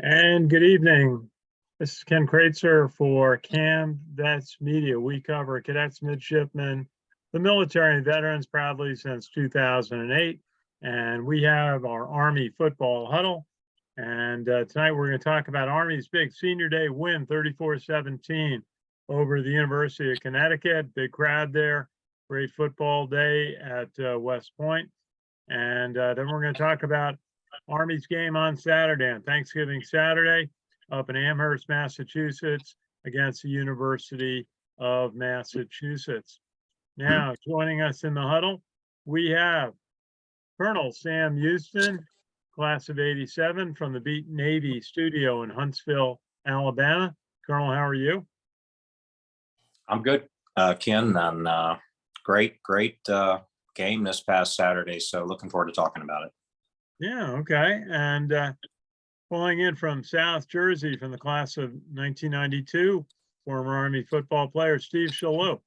And good evening. This is Ken Kraetzer for CaMMVetsMedia. We cover cadets, midshipmen, the military and veterans proudly since 2008. And we have our Army football huddle. And tonight we're going to talk about Army's big senior day win, 34-17 over the University of Connecticut. Big crowd there. Great football day at West Point. And then we're going to talk about Army's game on Saturday, on Thanksgiving Saturday, up in Amherst, Massachusetts, against the University of Massachusetts. Now, joining us in the huddle, we have Colonel Sam Houston, class of '87, from the Beat Navy studio in Huntsville, Alabama. Colonel, how are you? I'm good, Ken, and great game this past Saturday. So looking forward to talking about it. Yeah, okay. And pulling in from South Jersey from the class of 1992, former Army football player Steve Shalou.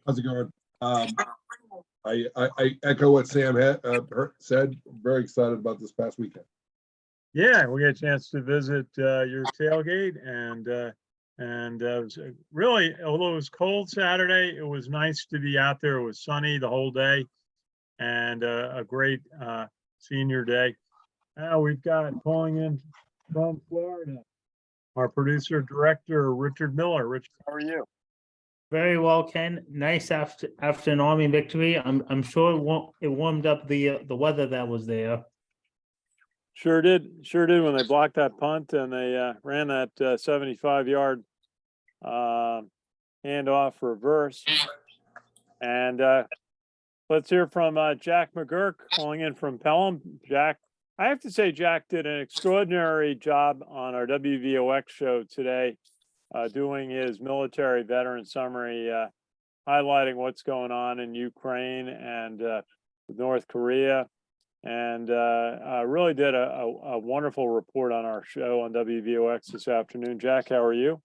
How's it going? I echo what Sam said. I'm very excited about this past weekend. Yeah, we got a chance to visit your tailgate, and it was really, although it was cold Saturday, it was nice to be out there. It was sunny the whole day, and a great senior day. Now we've got pulling in from Florida, our producer director Richard Miller. Richard, how are you? Very well, Ken. Nice after an Army victory. I'm sure it warmed up the weather that was there. Sure did when they blocked that punt and they ran that 75-yard handoff reverse. And let's hear from Jack McGuirk calling in from Pelham. Jack, I have to say, Jack did an extraordinary job on our WVOX show today, doing his military veteran summary, highlighting what's going on in Ukraine and North Korea, and really did a wonderful report on our show on WVOX this afternoon. Jack, how are you?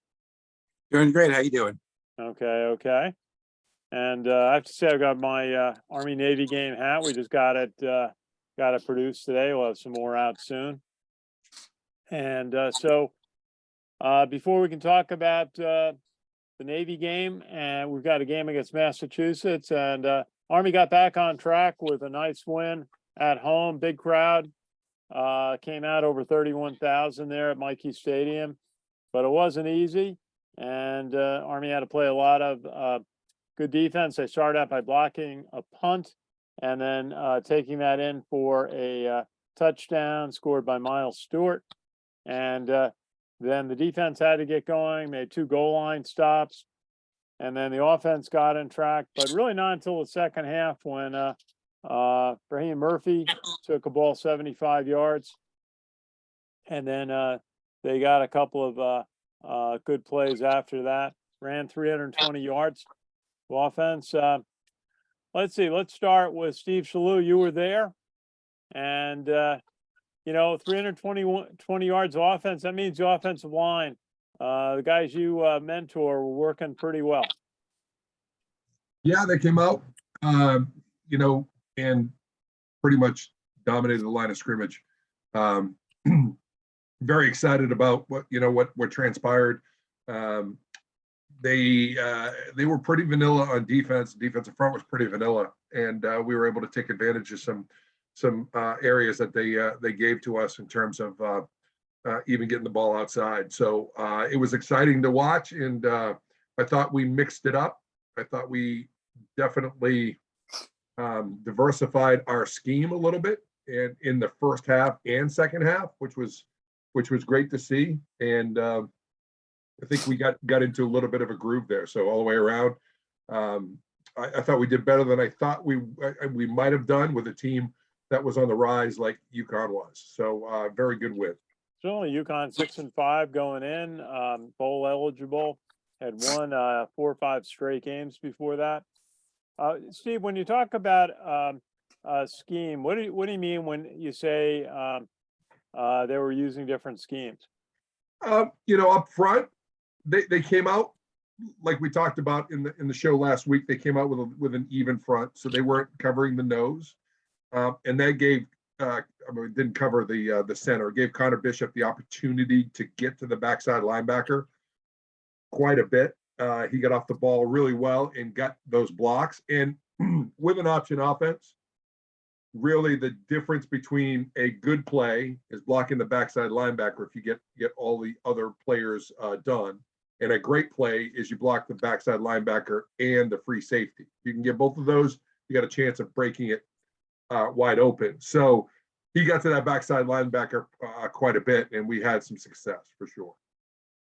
Doing great. How you doing? Okay. And I have to say, I've got my Army Navy game hat. We just got it produced today. We'll have some more out soon. And so before we can talk about the Navy game, and we've got a game against Massachusetts, and Army got back on track with a nice win at home. Big crowd, came out over 31,000 there at Mikey Stadium, but it wasn't easy. And Army had to play a lot of good defense. They started out by blocking a punt and then taking that in for a touchdown scored by Miles Stewart. And then the defense had to get going, made 2 goal line stops, and then the offense got in track, but really not until the second half when Raheem Murphy took a ball 75 yards. And then they got a couple of good plays after that, ran 320 yards of offense. Let's see, let's start with Steve Shalou. You were there, and 320 yards of offense, that means the offensive line, the guys you mentor, were working pretty well. Yeah, they came out, and pretty much dominated the line of scrimmage. Very excited about what transpired. They were pretty vanilla on defense. Defensive front was pretty vanilla, and we were able to take advantage of some areas that they gave to us in terms of even getting the ball outside. So it was exciting to watch, and I thought we mixed it up. I thought we definitely diversified our scheme a little bit in the first half and second half, which was great to see. And I think we got into a little bit of a groove there. So all the way around, I thought we did better than I thought we might have done with a team that was on the rise like UConn was. So very good win. Certainly UConn 6-5 going in, bowl eligible, had won 4 or 5 straight games before that. Steve, when you talk about scheme, what do you mean when you say they were using different schemes? Up front, they came out like we talked about in the show last week. They came out with an even front, so they weren't covering the nose, and that gave didn't cover the center. It gave Connor Bishop the opportunity to get to the backside linebacker quite a bit. He got off the ball really well and got those blocks. And with an option offense, really the difference between a good play is blocking the backside linebacker if you get all the other players done. And a great play is you block the backside linebacker and the free safety. You can get both of those, you got a chance of breaking it wide open. So he got to that backside linebacker quite a bit, and we had some success for sure.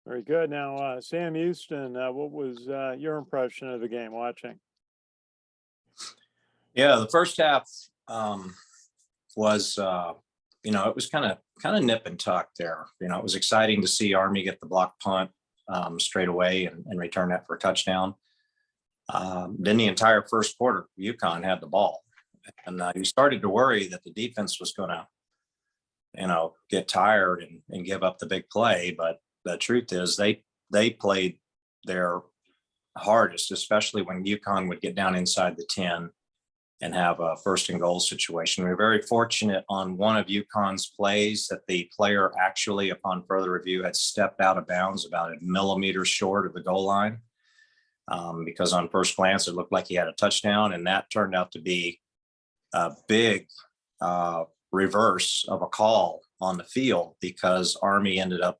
Very good. Now, Sam Houston, what was your impression of the game watching? Yeah, the first half was, it was kind of nip and tuck there. It was exciting to see Army get the block punt straight away and return that for a touchdown. Then the entire first quarter, UConn had the ball, and you started to worry that the defense was going to, get tired and give up the big play. But the truth is, they played their hardest, especially when UConn would get down inside the 10 and have a first and goal situation. We were very fortunate on one of UConn's plays that the player actually, upon further review, had stepped out of bounds about a millimeter short of the goal line, because on first glance, it looked like he had a touchdown, and that turned out to be a big reverse of a call on the field, because Army ended up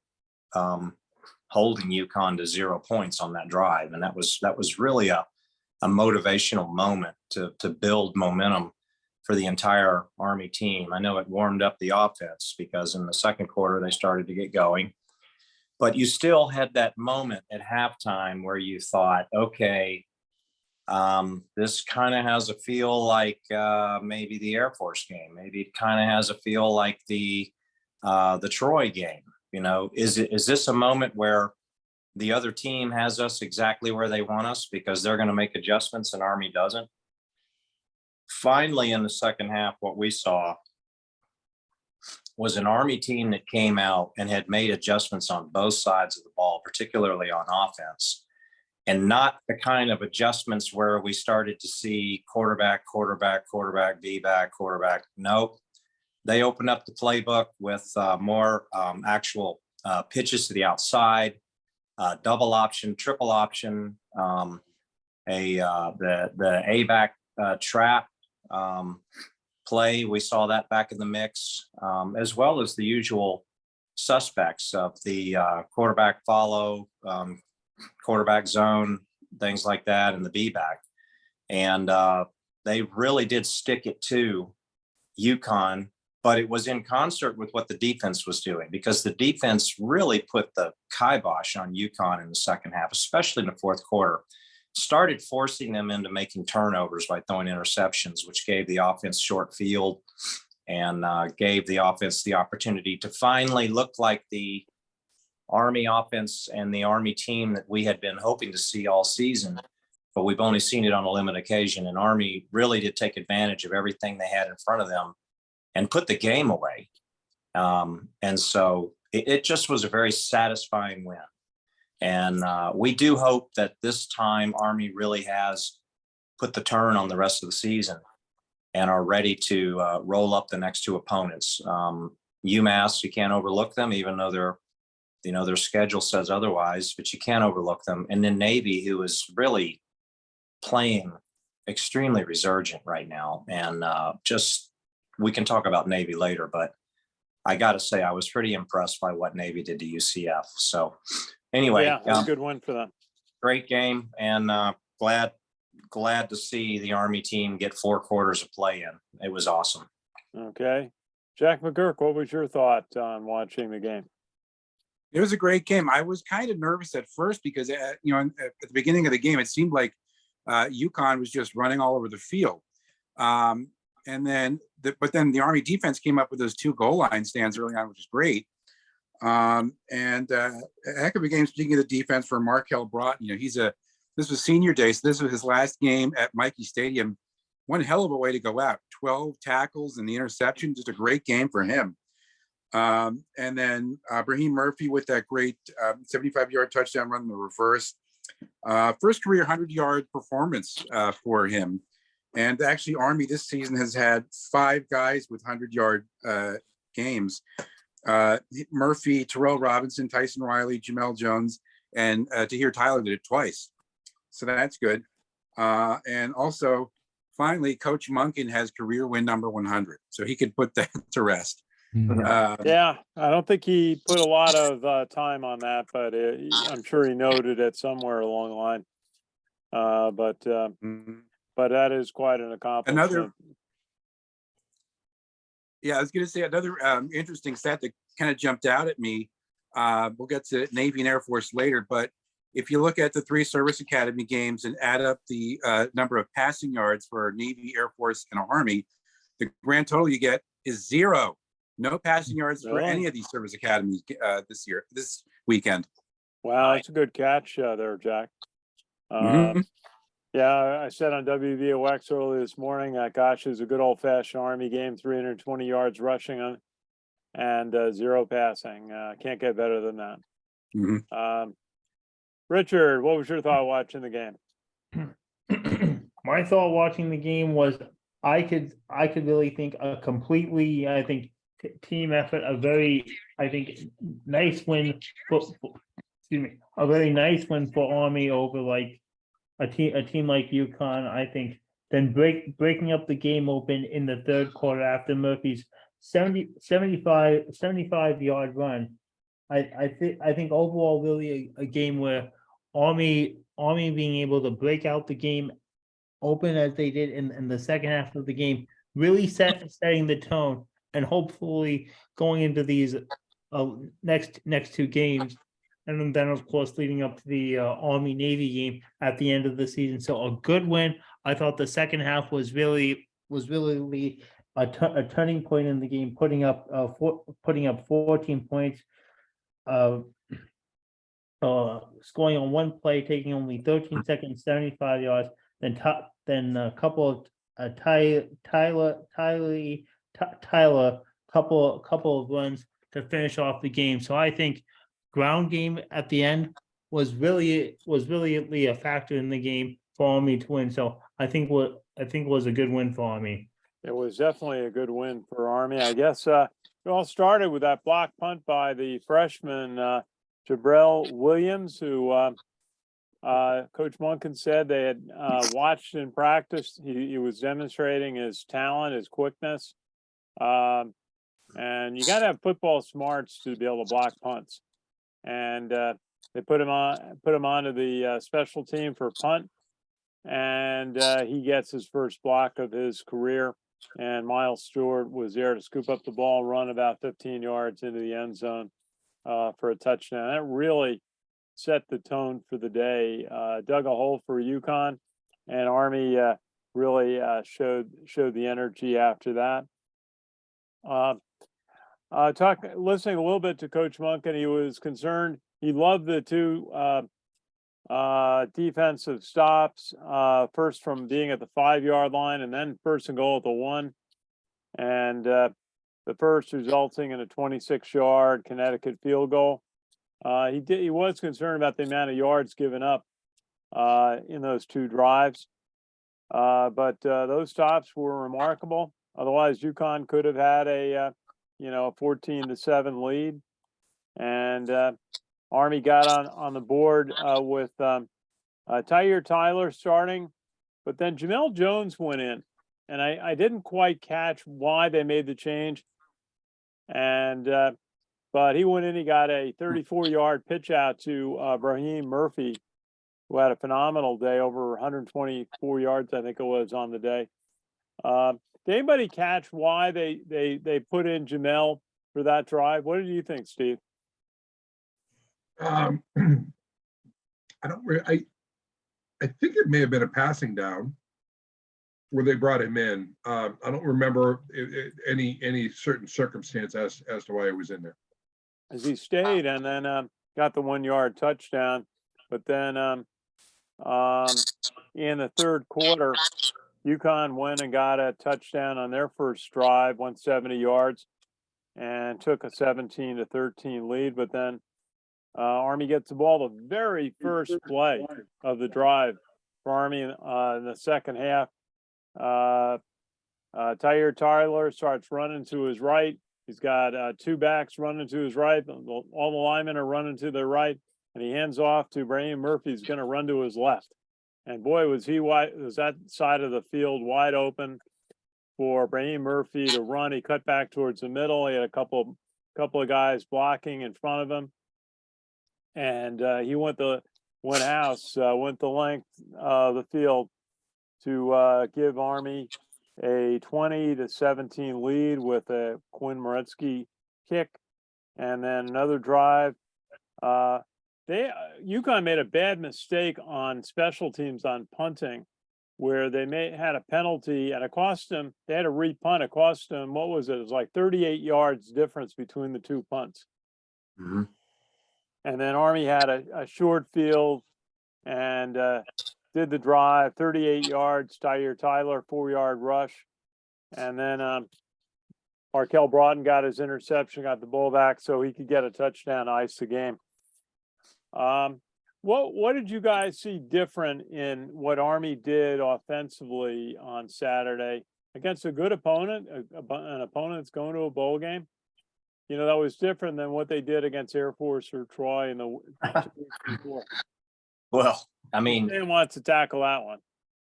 holding UConn to 0 points on that drive. And that was really a motivational moment to build momentum for the entire Army team. I know it warmed up the offense, because in the second quarter, they started to get going. But you still had that moment at halftime where you thought, okay, this kind of has a feel like maybe the Air Force game. Maybe it kind of has a feel like the Troy game. Is this a moment where the other team has us exactly where they want us because they're going to make adjustments and Army doesn't? Finally, in the second half, what we saw was an Army team that came out and had made adjustments on both sides of the ball, particularly on offense, and not the kind of adjustments where we started to see quarterback, V-back, quarterback. Nope. They opened up the playbook with more actual pitches to the outside, double option, triple option, the A-back trap play. We saw that back in the mix, as well as the usual suspects of the quarterback follow, quarterback zone, things like that, and the B-back. And they really did stick it to UConn, but it was in concert with what the defense was doing, because the defense really put the kibosh on UConn in the second half, especially in the fourth quarter. Started forcing them into making turnovers by throwing interceptions, which gave the offense short field and gave the offense the opportunity to finally look like the Army offense and the Army team that we had been hoping to see all season, but we've only seen it on a limited occasion. And Army really did take advantage of everything they had in front of them and put the game away. And so it just was a very satisfying win. And we do hope that this time Army really has put the turn on the rest of the season and are ready to roll up the next two opponents. UMass, you can't overlook them, even though their schedule says otherwise, but you can't overlook them. And then Navy, who is really playing extremely resurgent right now. And we can talk about Navy later, but I got to say, I was pretty impressed by what Navy did to UCF. So anyway, yeah, that's a good win for them. Great game, and glad to see the Army team get 4 quarters of play in. It was awesome. Okay. Jack McGuirk, what was your thought on watching the game? It was a great game. I was kind of nervous at first because, at the beginning of the game, it seemed like UConn was just running all over the field. But then the Army defense came up with those 2 goal line stands early on, which is great. A heck of a game, speaking of the defense, for Markel Broughton. This was senior day, so this was his last game at Mikey Stadium. One hell of a way to go out. 12 tackles and the interception, just a great game for him. And then Brahim Murphy with that great 75-yard touchdown run in the reverse. First career 100-yard performance for him. And actually, Army this season has had 5 guys with 100-yard games. Murphy, Terrell Robinson, Tyson Riley, Jamel Jones, and Tahir Tyler did it twice. So that's good. And also, finally, Coach Monken has career win number 100. So he could put that to rest. Yeah, I don't think he put a lot of time on that, but I'm sure he noted it somewhere along the line. But that is quite an accomplishment. Yeah, I was going to say another interesting stat that kind of jumped out at me. We'll get to Navy and Air Force later, but if you look at the 3 service academy games and add up the number of passing yards for Navy, Air Force, and Army, the grand total you get is 0. No passing yards for any of these service academies this weekend. Wow, that's a good catch there, Jack. Yeah, I said on WVOX early this morning that, gosh, it was a good old-fashioned Army game, 320 yards rushing and 0 passing. Can't get better than that. Richard, what was your thought watching the game? My thought watching the game was I could really think a completely, I think, team effort, a very, I think, nice win for a very nice win for Army over like a team like UConn. I think then breaking up the game open in the third quarter after Murphy's 75 yard run. I think overall really a game where Army being able to break out the game open as they did in the second half of the game, really setting the tone, and hopefully going into these next 2 games, and then of course leading up to the Army Navy game at the end of the season. So a good win. I thought the second half was really a turning point in the game, putting up 14 points, scoring on 1 play, taking only 13 seconds, 75 yards. Then a couple of Tyler, couple of runs to finish off the game. So I think ground game at the end was really a factor in the game for Army to win. So I think was a good win for Army. It was definitely a good win for Army. I guess it all started with that block punt by the freshman Jabril Williams, who Coach Monken said they had watched in practice. He was demonstrating his talent, his quickness. And you got to have football smarts to be able to block punts. And they put him onto the special team for punt, and he gets his first block of his career. And Miles Stewart was there to scoop up the ball, run about 15 yards into the end zone for a touchdown. That really set the tone for the day. Dug a hole for UConn, and Army really showed the energy after that. Listening a little bit to Coach Monken, he was concerned. He loved the 2 defensive stops, first from being at the 5-yard line and then 1st and goal at the 1. And the first resulting in a 26-yard Connecticut field goal. He was concerned about the amount of yards given up in those 2 drives. But those stops were remarkable. Otherwise, UConn could have had a 14-7 lead, and Army got on the board with Tahir Tyler starting, but then Jamel Jones went in, and I didn't quite catch why they made the change, and but he went in. He got a 34-yard pitch out to Brahim Murphy, who had a phenomenal day, over 124 yards, I think it was, on the day. Did anybody catch why they put in Jamel for that drive? What did you think, Steve? I think it may have been a passing down where they brought him in. I don't remember any certain circumstance as to why he was in there. As he stayed and then got the 1-yard touchdown, but then in the third quarter, UConn went and got a touchdown on their first drive, 170 yards, and took a 17-13 lead. But then Army gets the ball the very first play of the drive for Army in the second half. Tyler Tyler starts running to his right. He's got two backs running to his right. All the linemen are running to their right, and he hands off to Brandon Murphy. He's going to run to his left. And boy, was that side of the field wide open for Brandon Murphy to run. He cut back towards the middle. He had a couple of guys blocking in front of him, and he went the length of the field to give Army a 20-17 lead with a Quinn Moretzky kick, and then another drive. UConn made a bad mistake on special teams on punting, where they had a penalty and it cost them. They had a repunt. It cost them, what was it? It was like 38 yards difference between the two punts. Mhm. And then Army had a short field and did the drive, 38 yards. Tyler 4-yard rush, and then Markel Broughton got his interception, got the ball back, so he could get a touchdown to ice the game. What did you guys see different in what Army did offensively on Saturday against a good opponent, an opponent that's going to a bowl game? You know, that was different than what they did against Air Force or Troy in the 2 weeks before. Well, I mean, They wants to tackle that one.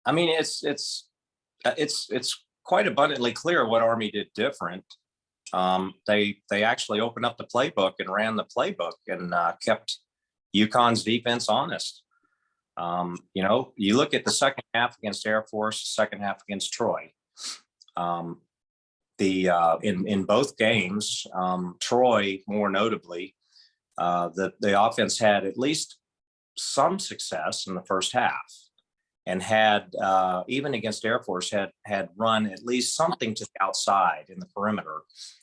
I mean, it's quite abundantly clear what Army did different. They actually opened up the playbook and ran the playbook and kept UConn's defense honest. You know, you look at the second half against Air Force, second half against Troy. In both games, Troy more notably, the offense had at least some success in the first half, and had even against Air Force had run at least something to the outside in the perimeter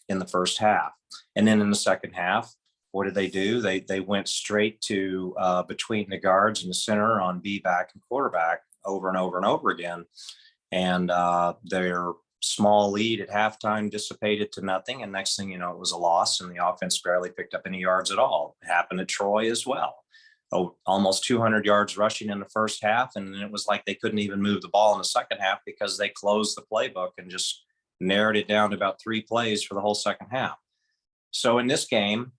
in the first half. And then in the second half, what did they do? They went straight to between the guards and the center on B-back and quarterback over and over and over again. And their small lead at halftime dissipated to nothing. And next thing you know, it was a loss, and the offense barely picked up any yards at all. It happened to Troy as well. Almost 200 yards rushing in the first half. And then it was like they couldn't even move the ball in the second half because they closed the playbook and just narrowed it down to about 3 plays for the whole second half. So in this game,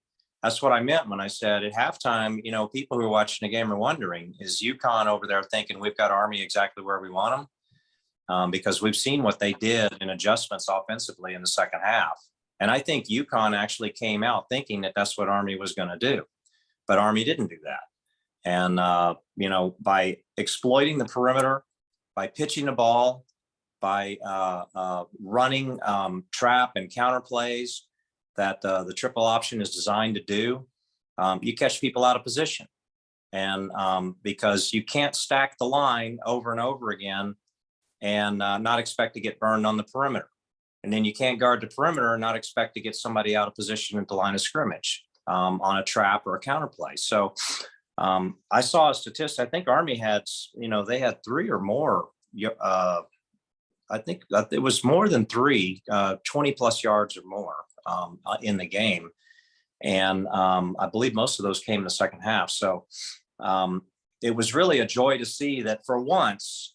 that's what I meant when I said at halftime, you know, people who are watching the game are wondering, is UConn over there thinking we've got Army exactly where we want them? Because we've seen what they did in adjustments offensively in the second half. And I think UConn actually came out thinking that that's what Army was going to do, but Army didn't do that. And, you know, by exploiting the perimeter, by pitching the ball, by running trap and counter plays that the triple option is designed to do, you catch people out of position. And because you can't stack the line over and over again and not expect to get burned on the perimeter. And then you can't guard the perimeter and not expect to get somebody out of position at the line of scrimmage on a trap or a counter play. So I saw a statistic. I think Army had, you know, they had 3 or more. I think it was more than 3, 20 plus yards or more in the game. And I believe most of those came in the second half. So it was really a joy to see that for once,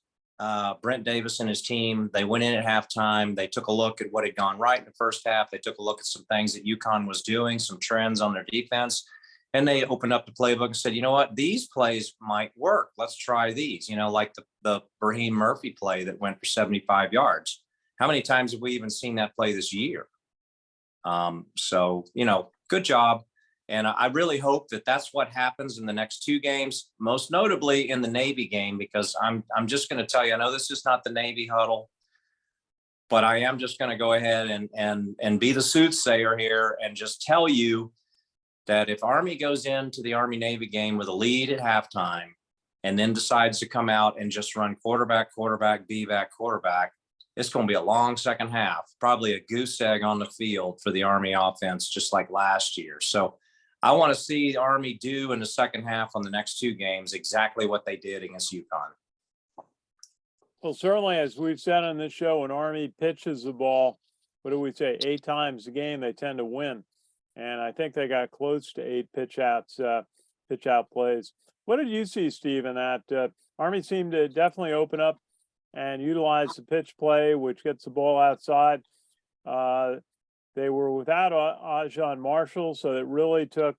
Brent Davis and his team, they went in at halftime. They took a look at what had gone right in the first half. They took a look at some things that UConn was doing, some trends on their defense. And they opened up the playbook and said, you know what, these plays might work. Let's try these, you know, like the Brahim Murphy play that went for 75 yards. How many times have we even seen that play this year? So, you know, good job. And I really hope that that's what happens in the next 2 games, most notably in the Navy game, because I'm just going to tell you, I know this is not the Navy huddle, but I am just going to go ahead and be the soothsayer here and just tell you that if Army goes into the Army-Navy game with a lead at halftime and then decides to come out and just run quarterback, B-back, quarterback, it's going to be a long second half, probably a goose egg on the field for the Army offense, just like last year. So I want to see Army do in the second half on the next 2 games exactly what they did against UConn. Well, certainly, as we've said on this show, when Army pitches the ball, what do we say, 8 times a game, they tend to win. And I think they got close to 8 pitch out plays. What did you see, Steve, in that? Army seemed to definitely open up and utilize the pitch play, which gets the ball outside. They were without Ajon Marshall, so it really took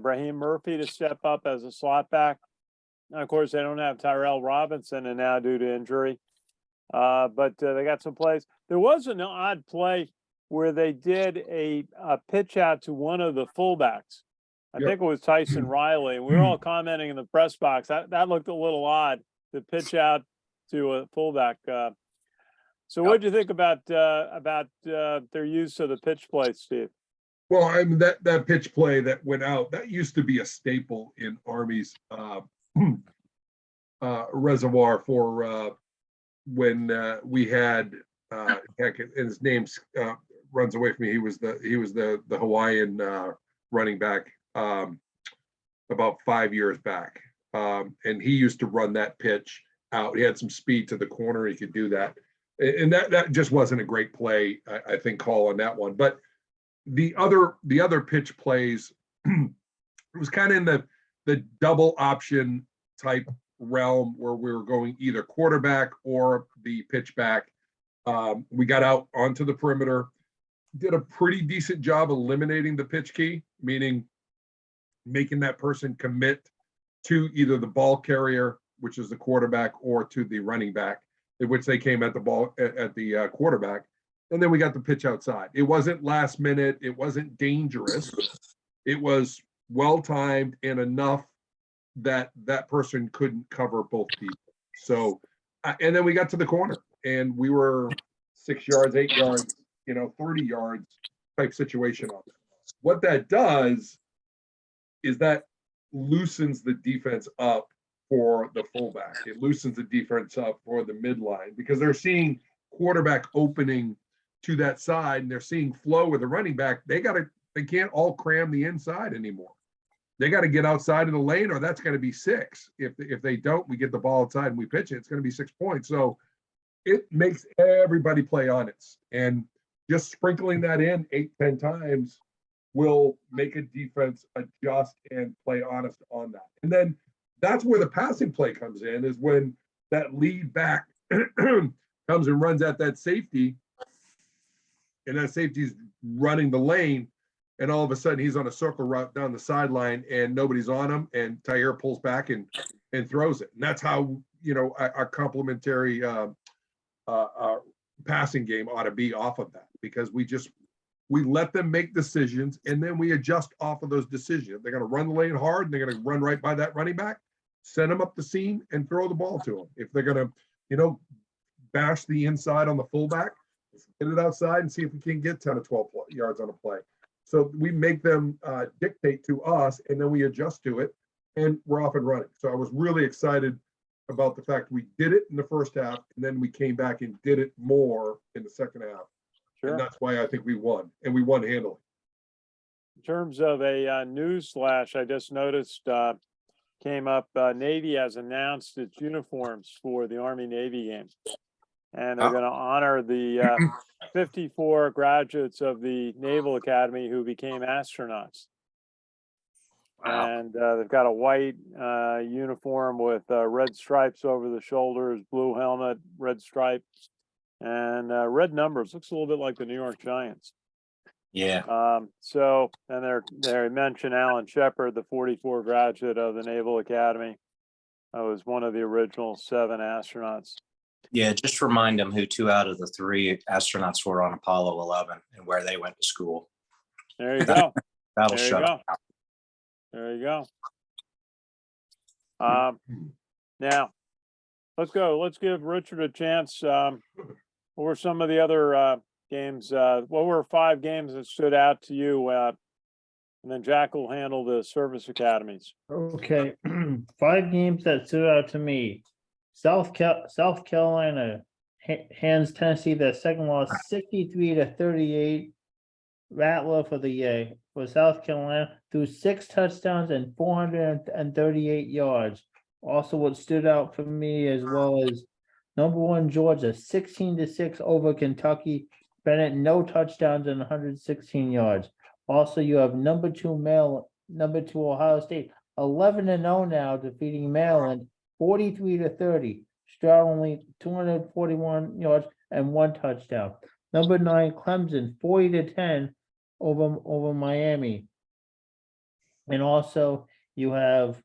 Brahim Murphy to step up as a slot back. And of course, they don't have Tyrell Robinson, and now due to injury. But they got some plays. There was an odd play where they did a pitch out to one of the fullbacks. I Yep. think it was Tyson Riley. And we were all commenting in the press box. That looked a little odd to pitch out to a fullback. So what did you think about their use of the pitch play, Steve? Well, I mean, that pitch play that went out, that used to be a staple in Army's reservoir for when we had heck, and his name runs away from me. He was the Hawaiian running back about 5 years back, and he used to run that pitch out. He had some speed to the corner. He could do that, and that just wasn't a great play, I think, call on that one. But the other pitch plays, it was kind of in the double option type realm where we were going either quarterback or the pitch back. We got out onto the perimeter, did a pretty decent job eliminating the pitch key, meaning making that person commit to either the ball carrier, which is the quarterback, or to the running back, in which they came at the ball at the quarterback. And then we got the pitch outside. It wasn't last minute. It wasn't dangerous. It was well-timed and enough that that person couldn't cover both people. So, and then we got to the corner and we were 6 yards, 8 yards, 30 yards type situation on it. What that does is that loosens the defense up for the fullback. It loosens the defense up for the midline because they're seeing quarterback opening to that side and they're seeing flow with the running back. They can't all cram the inside anymore. They got to get outside of the lane or that's going to be 6. If they don't, we get the ball outside and we pitch it, it's going to be 6 points. So it makes everybody play honest. And just sprinkling that in 8-10 times will make a defense adjust and play honest on that. And then that's where the passing play comes in, is when that lead back comes and runs at that safety, and that safety's running the lane, and all of a sudden he's on a circle route down the sideline and nobody's on him, and Tyre pulls back and throws it. And that's how, our complementary passing game ought to be off of that, because we let them make decisions and then we adjust off of those decisions. If they're going to run the lane hard and they're going to run right by that running back, send them up the seam and throw the ball to them. If they're going to, bash the inside on the fullback, get it outside and see if we can get 10 or 12 yards on a play. So we make them dictate to us and then we adjust to it and we're off and running. So I was really excited about the fact we did it in the first half and then we came back and did it more in the second half. Sure. And that's why I think we won, and we won handily. In terms of a news flash, I just noticed came up, Navy has announced its uniforms for the Army-Navy game. And they're going to honor the 54 graduates of the Naval Academy who became astronauts. Wow. And they've got a white uniform with red stripes over the shoulders, blue helmet, red stripes, and red numbers. Looks a little bit like the New York Giants. Yeah. And they mention Alan Shepard, the 44 graduate of the Naval Academy. Was one of the original 7 astronauts. Yeah, just remind them who 2 out of the 3 astronauts were on Apollo 11 and where they went to school. There you go. That'll There you shut go. up. There you go. Now, let's go. Let's give Richard a chance. What were some of the other games? What were 5 games that stood out to you? And then Jack will handle the service academies. Okay, 5 games that stood out to me. South Carolina hands Tennessee their second loss, 63-38. Rattler for South Carolina threw 6 touchdowns and 438 yards. Also, what stood out for me as well as number 1 Georgia, 16-6 over Kentucky. Bennett, no touchdowns and 116 yards. Also, you have number 2 Ohio State, 11-0 now, defeating Maryland 43-30. Stroud only 241 yards and 1 touchdown. Number 9, Clemson, 40-10 over Miami. And also you have,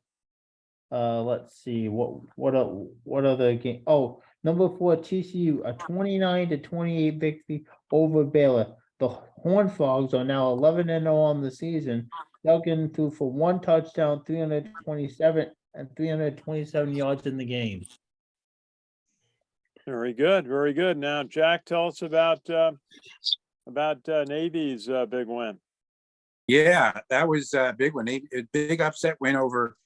let's see, what other game? Oh, number 4, TCU, a 29-28 victory over Baylor. The Horned Frogs are now 11-0 on the season. Duggan threw for 1 touchdown, 327 yards in the game. Very good, very good. Now, Jack, tell us about Navy's big win. Yeah, that was a big one. A big upset win over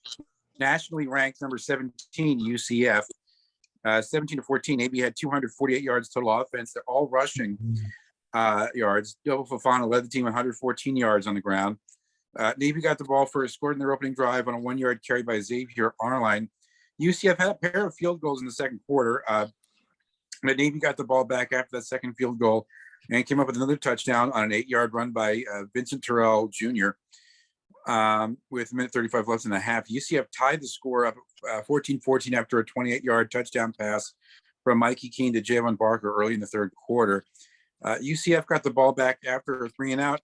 nationally ranked number 17 UCF. 17-14. Navy had 248 yards total offense. They're all rushing yards. Joe Fofana led the team 114 yards on the ground. Navy got the ball first, scored in their opening drive on a 1-yard carry by Xavier Arline. UCF had a pair of field goals in the second quarter. But Navy got the ball back after that second field goal and came up with another touchdown on an 8-yard run by Vincent Terrell Jr. With a minute 35 left in the half. UCF tied the score up 14-14 after a 28-yard touchdown pass from Mikey Keene to Jalen Barker early in the third quarter. UCF got the ball back after a 3-and-out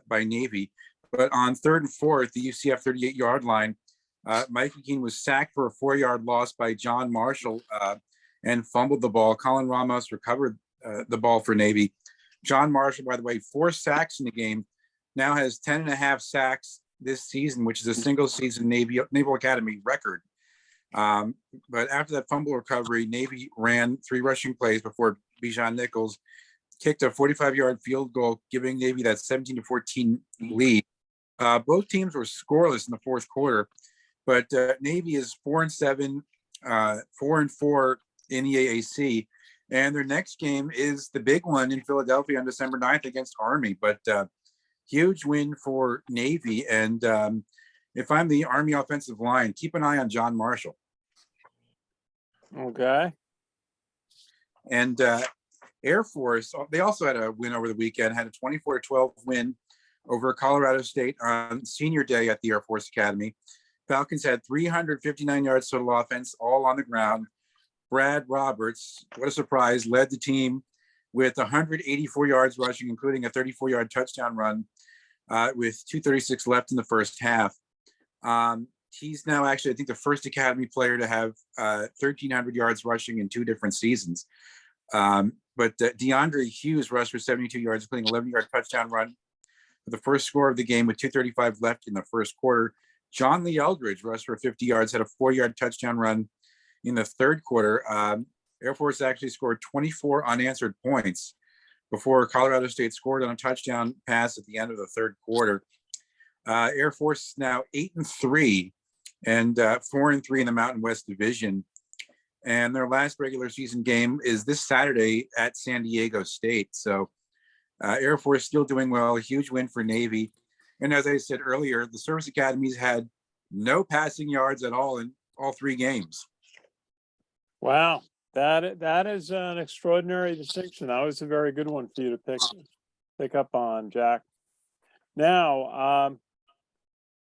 by Navy. But on 3rd and 4th, the UCF 38-yard line, Mikey Keene was sacked for a 4-yard loss by John Marshall and fumbled the ball. Colin Ramos recovered the ball for Navy. John Marshall, by the way, 4 sacks in the game, now has 10.5 sacks this season, which is a single season Naval Academy record. But after that fumble recovery, Navy ran 3 rushing plays before Bijan Nichols kicked a 45-yard field goal, giving Navy that 17-14 lead. Both teams were scoreless in the fourth quarter, but Navy is 4-7, 4-4 in the AAC. And their next game is the big one in Philadelphia on December 9th against Army. But huge win for Navy. And if I'm the Army offensive line, keep an eye on John Marshall. Okay. And Air Force, they also had a win over the weekend, had a 24-12 win over Colorado State on senior day at the Air Force Academy. Falcons had 359 yards total offense, all on the ground. Brad Roberts, what a surprise, led the team with 184 yards rushing, including a 34-yard touchdown run with 2:36 left in the first half. He's now actually, I think, the first Academy player to have 1,300 yards rushing in 2 different seasons. But DeAndre Hughes rushed for 72 yards, including 11-yard touchdown run for the first score of the game with 2:35 left in the first quarter. John Lee Eldridge rushed for 50 yards, had a 4-yard touchdown run in the third quarter. Air Force actually scored 24 unanswered points before Colorado State scored on a touchdown pass at the end of the third quarter. Air Force now 8-3 and 4-3 in the Mountain West Division. And their last regular season game is this Saturday at San Diego State. So Air Force still doing well, a huge win for Navy. And as I said earlier, the service academies had no passing yards at all in all 3 games. Wow, that is an extraordinary distinction. That was a very good one for you to pick up on, Jack. Now,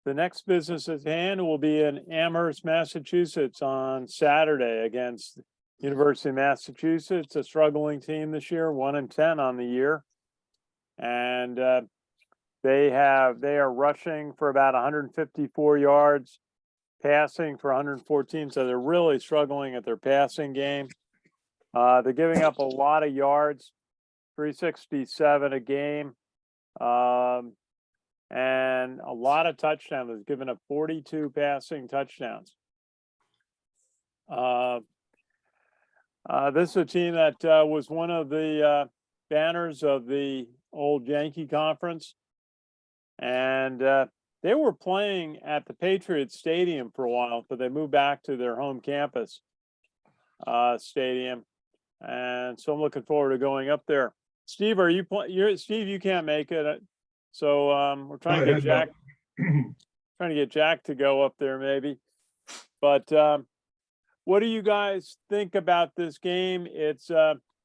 the next business at hand will be in Amherst, Massachusetts on Saturday against University of Massachusetts, a struggling team this year, 1-10 on the year. And they are rushing for about 154 yards, passing for 114. So they're really struggling at their passing game. They're giving up a lot of yards, 367 a game. And a lot of touchdowns. They've given up 42 passing touchdowns. This is a team that was one of the banners of the old Yankee Conference. And they were playing at the Patriots Stadium for a while, but they moved back to their home campus stadium. And so I'm looking forward to going up there. Steve, Steve, you can't make it. So we're trying to get Jack, to go up there maybe. But what do you guys think about this game? It's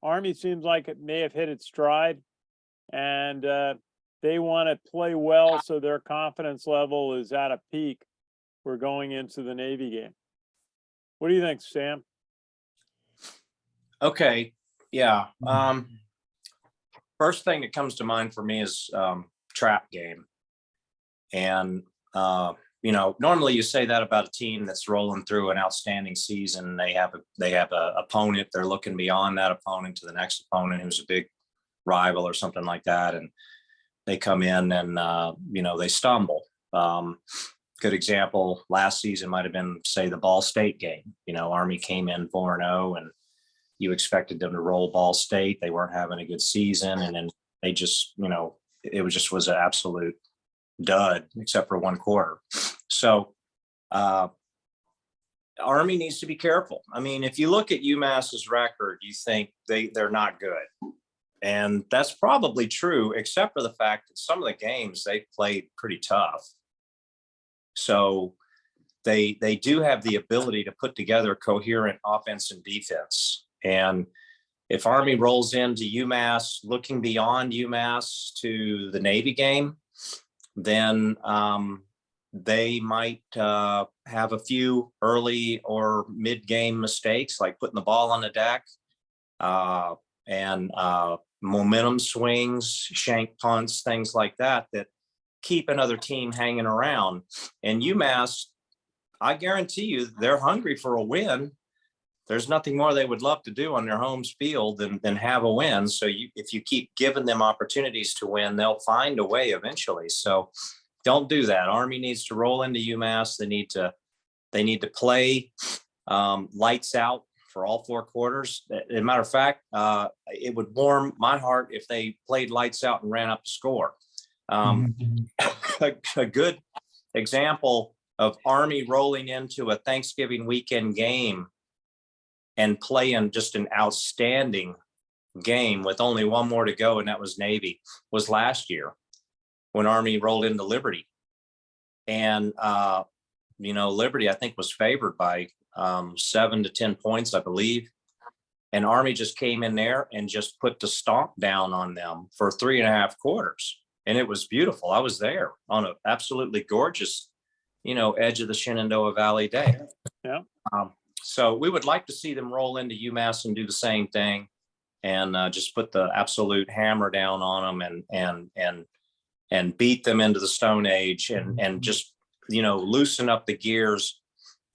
Army seems like it may have hit its stride, and they want to play well, so their confidence level is at a peak. We're going into the Navy game. What do you think, Sam? Okay, yeah. First thing that comes to mind for me is trap game. And normally you say that about a team that's rolling through an outstanding season. They have a opponent. They're looking beyond that opponent to the next opponent who's a big rival or something like that, and they come in and they stumble. Good example last season might have been, say, the Ball State game. Army came in 4-0, and you expected them to roll Ball State. They weren't having a good season, and then they just, it was an absolute dud, except for one quarter. So Army needs to be careful. I mean, if you look at UMass's record, you think they're not good. And that's probably true, except for the fact that some of the games they played pretty tough. So they do have the ability to put together coherent offense and defense. And if Army rolls into UMass, looking beyond UMass to the Navy game, then they might have a few early or mid-game mistakes, like putting the ball on the deck and momentum swings, shank punts, things like that keep another team hanging around. And UMass, I guarantee you, they're hungry for a win. There's nothing more they would love to do on their home field than have a win. So if you keep giving them opportunities to win, they'll find a way eventually. So don't do that. Army needs to roll into UMass. They need to play lights out for all 4 quarters. As a matter of fact, it would warm my heart if they played lights out and ran up the score. A good example of Army rolling into a Thanksgiving weekend game and playing just an outstanding game with only one more to go, and that was Navy, was last year when Army rolled into Liberty. And, Liberty, I think, was favored by 7 to 10 points, I believe. And Army just came in there and just put the stomp down on them for 3.5 quarters. And it was beautiful. I was there on an absolutely gorgeous, edge of the Shenandoah Valley day. Yeah. So we would like to see them roll into UMass and do the same thing, and just put the absolute hammer down on them and beat them into the Stone Age and just, loosen up the gears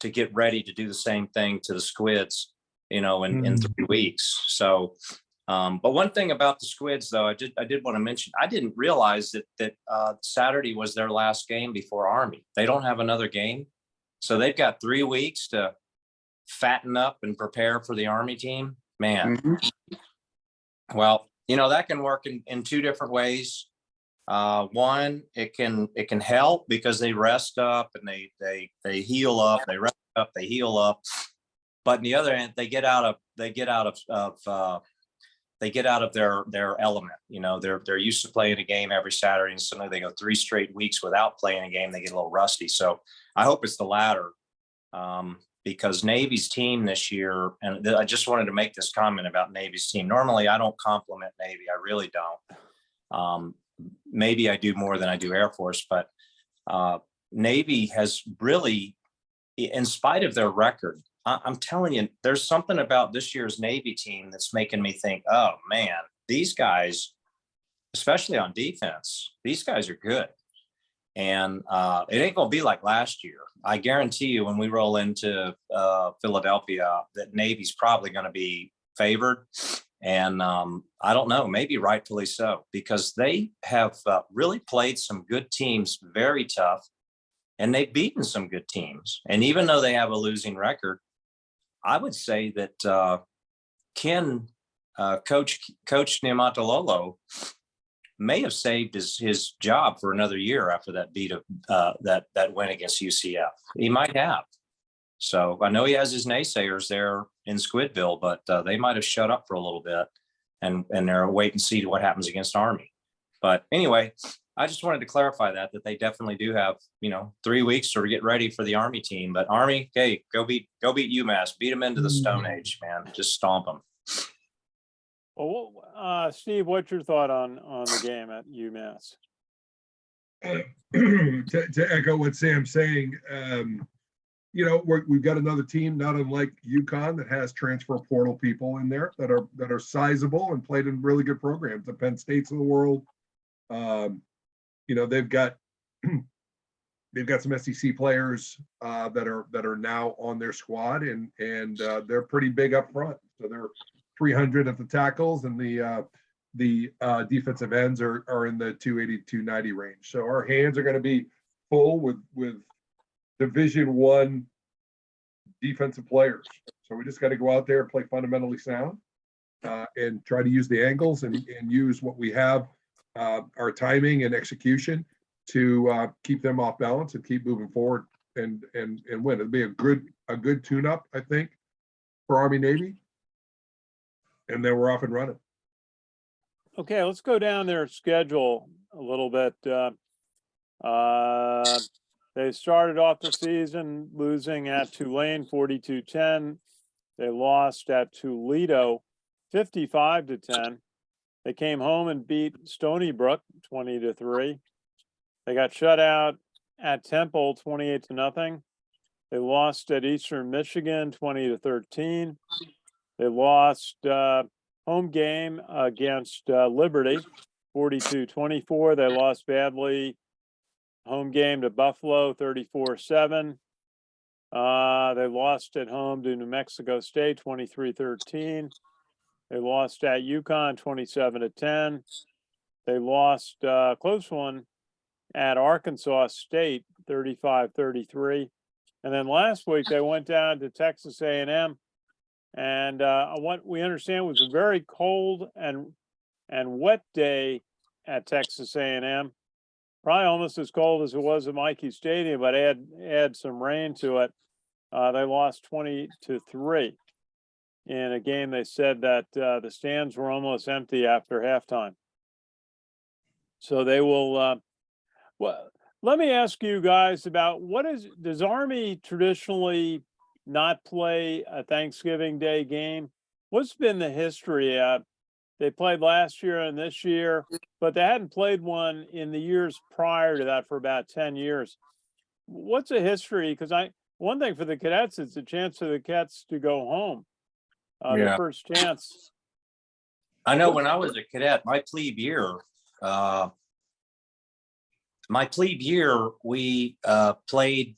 to get ready to do the same thing to the Squids, in 3 weeks. So, but one thing about the Squids, though, I did want to mention, I didn't realize that Saturday was their last game before Army. They don't have another game. So they've got 3 weeks to fatten up and prepare for the Army team, man. Well, that can work in 2 different ways. One, it can help because they rest up and they heal up, they rest up, they heal up. But on the other hand, they get out of their element. They're used to playing a game every Saturday, and suddenly they go 3 straight weeks without playing a game. They get a little rusty. So I hope it's the latter. Because Navy's team this year, and I just wanted to make this comment about Navy's team. Normally, I don't compliment Navy. I really don't. Maybe I do more than I do Air Force, but Navy has really, in spite of their record, I'm telling you, there's something about this year's Navy team that's making me think, oh, man, these guys, especially on defense, these guys are good. And it ain't going to be like last year. I guarantee you when we roll into Philadelphia that Navy's probably going to be favored. And I don't know, maybe rightfully so, because they have really played some good teams very tough, and they've beaten some good teams. And even though they have a losing record, I would say that Coach Niumatalolo may have saved his job for another year after that beat of that win against UCF. He might have. So I know he has his naysayers there in Squidville, but they might have shut up for a little bit and they're wait and see what happens against Army. But anyway, I just wanted to clarify that they definitely do have, 3 weeks to get ready for the Army team. But Army, hey, go beat UMass, beat them into the Stone Age, man. Just stomp them. Well, Steve, what's your thought on the game at UMass? To echo what Sam's saying, we've got another team, not unlike UConn, that has transfer portal people in there that are sizable and played in really good programs. The Penn States of the world, they've got some SEC players that are now on their squad, and they're pretty big up front. So they're 300 at the tackles, and the defensive ends are in the 280, 290 range. So our hands are going to be full with Division I defensive players. So we just got to go out there and play fundamentally sound, and try to use the angles and use what we have, our timing and execution, to keep them off balance and keep moving forward and win. It'll be a good tune-up, I think, for Army Navy, and then we're off and running. Okay, let's go down their schedule a little bit. They started off the season losing at Tulane 42-10. They lost at Toledo 55-10. They came home and beat Stony Brook 20-3. They got shut out at Temple 28-0. They lost at Eastern Michigan 20-13. They lost home game against Liberty 42-24. They lost badly home game to Buffalo 34-7. They lost at home to New Mexico State 23-13. They lost at UConn 27-10. They lost a close one at Arkansas State 35-33. And then last week they went down to Texas A&M, and what we understand was a very cold and wet day at Texas A&M. Probably almost as cold as it was at Michie Stadium, but add some rain to it. They lost 20-3 in a game. They said that the stands were almost empty after halftime. So they will. Well, let me ask you guys about does Army traditionally not play a Thanksgiving Day game? What's been the history? They played last year and this year, but they hadn't played one in the years prior to that for about 10 years. What's the history? Because one thing for the cadets, it's a chance for the cadets to go home. Their first chance. I know when I was a cadet, my plebe year, we played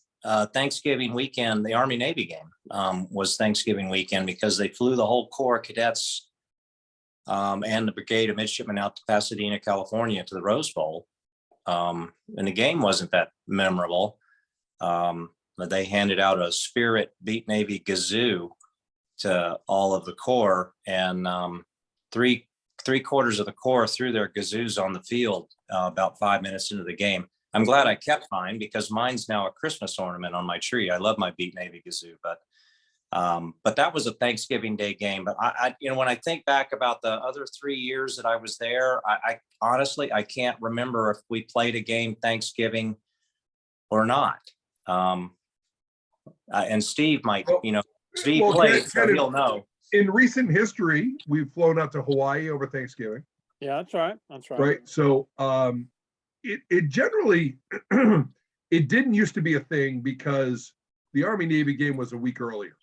Thanksgiving weekend. The Army Navy game was Thanksgiving weekend, because they flew the whole Corps of Cadets and the Brigade of Midshipmen out to Pasadena, California, to the Rose Bowl. And the game wasn't that memorable. But they handed out a Spirit Beat Navy Gazoo to all of the Corps, and three quarters of the Corps threw their gazoos on the field about 5 minutes into the game. I'm glad I kept mine, because mine's now a Christmas ornament on my tree. I love my Beat Navy Gazoo, but that was a Thanksgiving Day game. But I when I think back about the other 3 years that I was there, I honestly, I can't remember if we played a game Thanksgiving or not. And Steve might, Steve played, so he'll know. In recent history, we've flown out to Hawaii over Thanksgiving. Yeah, that's right. That's right. Right. So it generally, it didn't used to be a thing, because the Army Navy game was a week earlier,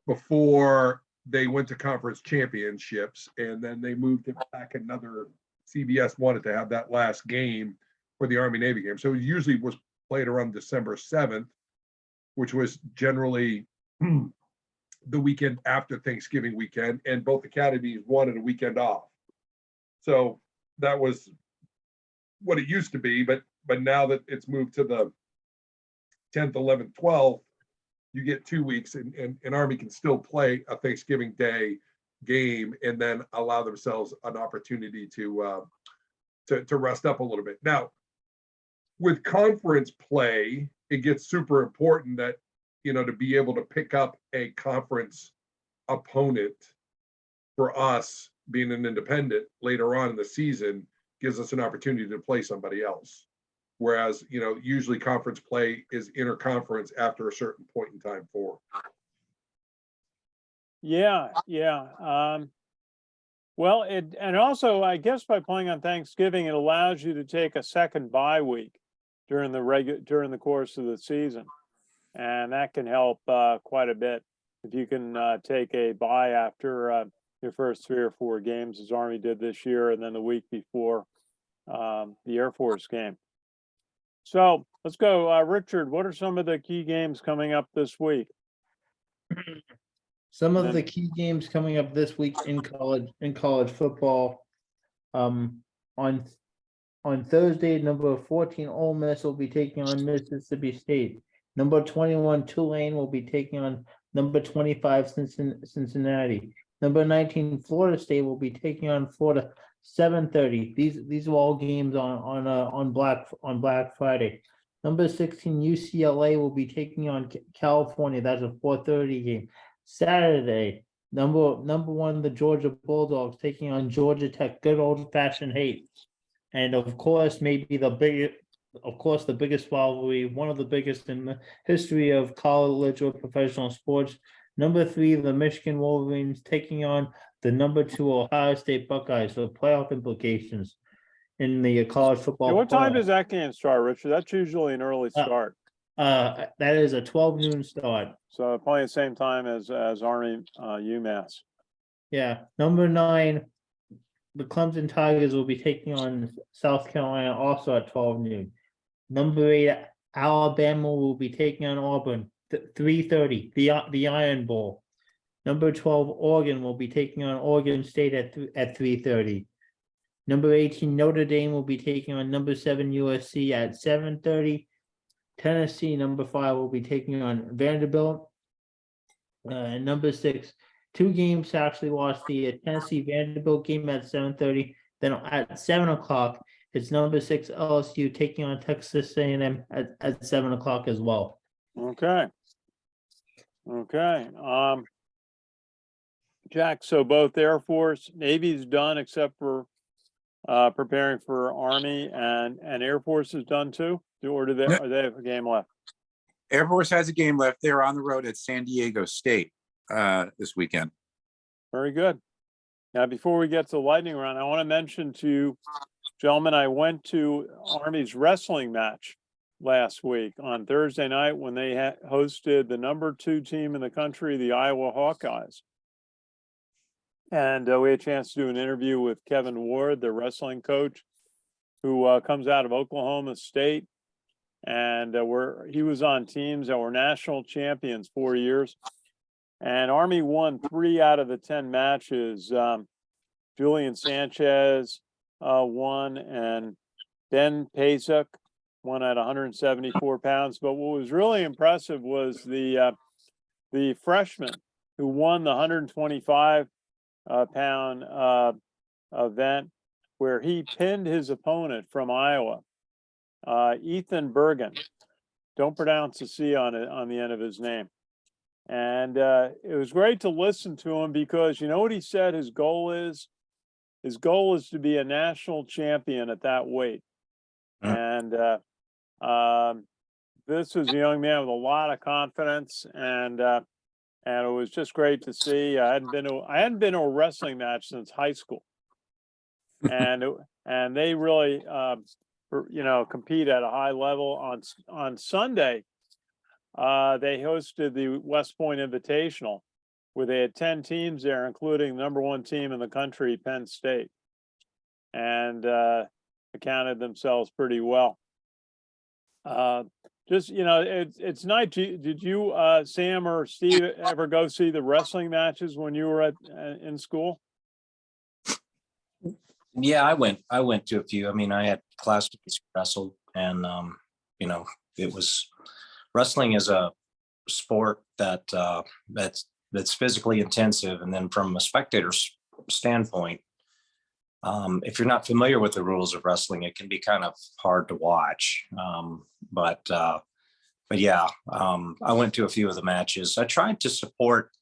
before they went to conference championships, and then they moved it back another. CBS wanted to have that last game for the Army Navy game. So it usually was played around December 7th, which was generally the weekend after Thanksgiving weekend, and both academies wanted a weekend off. So that was what it used to be, but now that it's moved to the 10th, 11th, 12th, you get 2 weeks, and Army can still play a Thanksgiving Day game and then allow themselves an opportunity to rest up a little bit. Now, with conference play, it gets super important that, to be able to pick up a conference opponent for us being an independent later on in the season gives us an opportunity to play somebody else. Whereas, usually conference play is interconference after a certain point in time forward. Yeah. Well, and also, I guess by playing on Thanksgiving, it allows you to take a second bye week during the course of the season. And that can help quite a bit if you can take a bye after your first 3 or 4 games, as Army did this year, and then the week before the Air Force game. So let's go, Richard. What are some of the key games coming up this week? Some of Then- the key games coming up this week in college football. On Thursday, number 14 Ole Miss will be taking on Mississippi State. Number 21 Tulane will be taking on number 25 Cincinnati. Number 19 Florida State will be taking on Florida. 7:30. These are all games on Black Friday. Number 16 UCLA will be taking on California. That's a 4:30 game. Saturday, number 1 the Georgia Bulldogs taking on Georgia Tech. Good old fashioned hate. And of course, maybe the biggest rivalry, one of the biggest in the history of college or professional sports. Number 3, the Michigan Wolverines taking on the number 2 Ohio State Buckeyes for playoff implications in the college football. Yeah, what time playoff. does that game start, Richard? That's usually an early start. That is a 12 noon start. So probably the same time as Army UMass. Yeah. Number 9, the Clemson Tigers will be taking on South Carolina also at 12 noon. Number 8, Alabama will be taking on Auburn. 3:30, the Iron Bowl. Number 12, Oregon will be taking on Oregon State at 3:30. Number 18, Notre Dame will be taking on number 7 USC at 7:30. Tennessee, number 5, will be taking on Vanderbilt. And number 6, 2 games to actually watch the Tennessee Vanderbilt game at 7:30. Then at 7 o'clock, it's number 6 LSU taking on Texas A&M at 7 o'clock as well. Okay. Jack, so both Air Force, Navy's done except for preparing for Army, and Air Force is done too? Or are they have a game left? Air Force has a game left. They're on the road at San Diego State this weekend. Very good. Now, before we get to the lightning round, I want to mention to you, gentlemen, I went to Army's wrestling match last week on Thursday night when they hosted the number 2 team in the country, the Iowa Hawkeyes. And we had a chance to do an interview with Kevin Ward, the wrestling coach, who comes out of Oklahoma State. And he was on teams that were national champions 4 years. And Army won 3 out of the 10 matches. Julian Sanchez won, and Ben Pasek won at 174 pounds. But what was really impressive was the freshman who won the 125 pound event, where he pinned his opponent from Iowa, Ethan Bergen. Don't pronounce the C on the end of his name. And it was great to listen to him, because you know what he said his goal is? His goal is to be a national champion at that weight. And this was a young man with a lot of confidence, and it was just great to see. I hadn't been to a wrestling match since high school, and they really compete at a high level. On Sunday, they hosted the West Point Invitational, where they had 10 teams there, including the number 1 team in the country, Penn State, and accounted themselves pretty well. It's nice. Did you, Sam or Steve, ever go see the wrestling matches when you were in school? Yeah, I went to a few. I mean, I had classmates who wrestled, and it was, wrestling is a sport that's physically intensive. And then from a spectator's standpoint, if you're not familiar with the rules of wrestling, it can be kind of hard to watch. But yeah, I went to a few of the matches. I tried to support,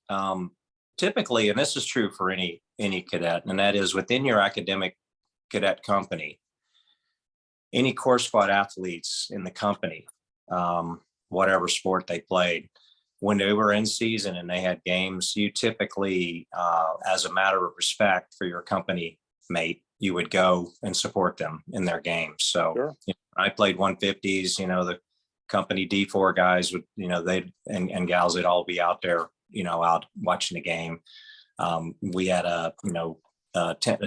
typically, and this is true for any cadet, and that is within your academic cadet company, any core squad athletes in the company, whatever sport they played, when they were in season and they had games, you typically, as a matter of respect for your company mate, you would go and support them in their games. So Sure. I played 150s, the company D4 guys would, and gals, they'd all be out there, out watching the game. We had a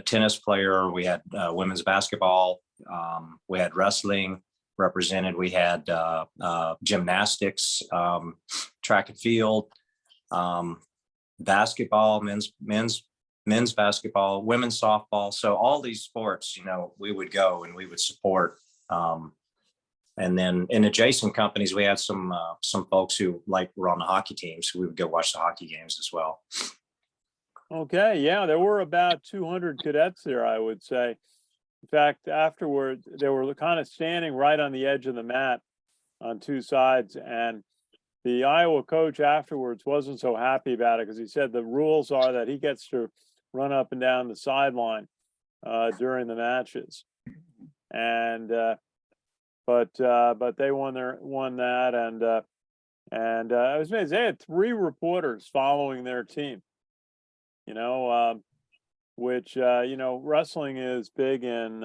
tennis player, we had women's basketball, we had wrestling represented, we had gymnastics, track and field, basketball, men's basketball, women's softball. So all these sports, we would go and we would support. And then in adjacent companies, we had some folks who were on the hockey team, so we would go watch the hockey games as well. Okay, yeah, there were about 200 cadets there, I would say. In fact, afterward, they were kind of standing right on the edge of the mat on two sides, and the Iowa coach afterwards wasn't so happy about it because he said the rules are that he gets to run up and down the sideline during the matches, and but they won that, and it was amazing. They had 3 reporters following their team. Which wrestling is big in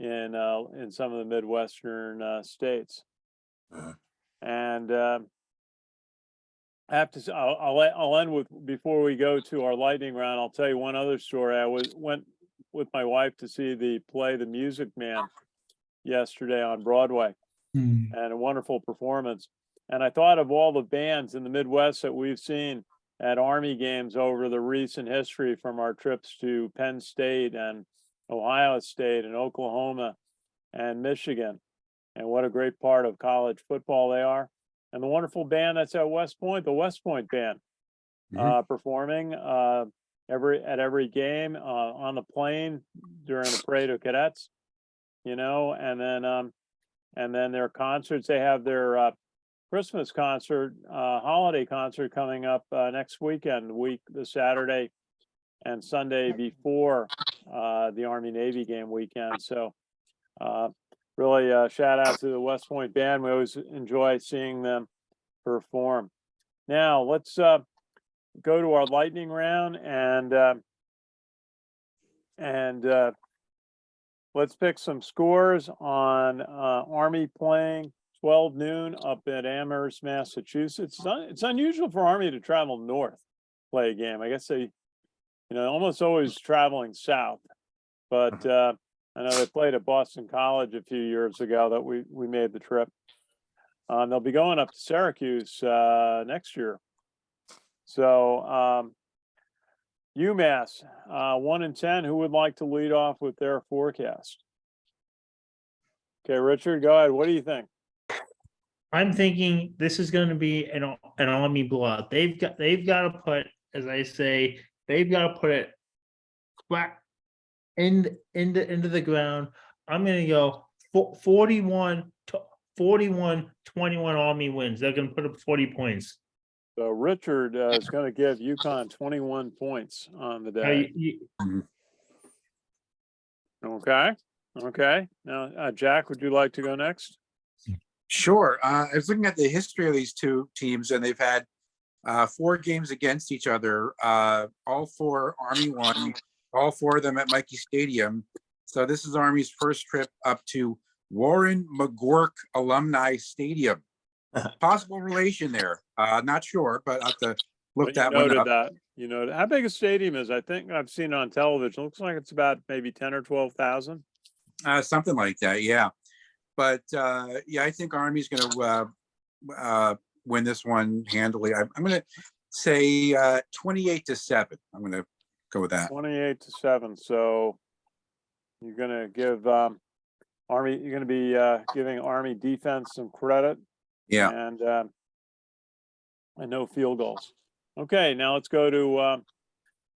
some of the Midwestern states. And I have to say, I'll end with, before we go to our lightning round, I'll tell you one other story. I went with my wife to see the play The Music Man yesterday on Broadway, and a wonderful performance. And I thought of all the bands in the Midwest that we've seen at Army games over the recent history, from our trips to Penn State and Ohio State and Oklahoma and Michigan, and what a great part of college football they are. And the wonderful band that's at West Point, the West Point band, performing at every game, on the plane during the parade of cadets, and then their concerts. They have their Christmas concert, holiday concert coming up next weekend, the Saturday and Sunday before the Army Navy game weekend. So really shout out to the West Point band. We always enjoy seeing them perform. Now let's go to our lightning round, and let's pick some scores on Army playing 12 noon up at Amherst, Massachusetts. It's unusual for Army to travel north, play a game. I guess they, almost always traveling south. But I know they played at Boston College a few years ago that we made the trip. They'll be going up to Syracuse next year. So UMass, 1 and 10. Who would like to lead off with their forecast? Okay, Richard, go ahead. What do you think? I'm thinking this is going to be an Army blowout. They've got to put, as I say, they've got to put it back into the ground. I'm going to go 41-21 Army wins. They're going to put up 40 points. So Richard is going to give UConn 21 points on the day. Okay. Now, Jack, would you like to go next? Sure. I was looking at the history of these two teams, and they've had 4 games against each other. All 4 Army won, all 4 of them at Mikey Stadium. So this is Army's first trip up to Warren McGuirk Alumni Stadium. Possible relation there. Not sure, but I'll have to look that one up. How big a stadium is? I think I've seen it on television. It looks like it's about maybe 10 or 12,000. Something like that, yeah. But I think Army's going to win this one handily. I'm going to say 28-7. I'm going to go with that. 28-7. So you're going to give Army. You're going to be giving Army defense some credit. Yeah. And no field goals. Okay, now let's go to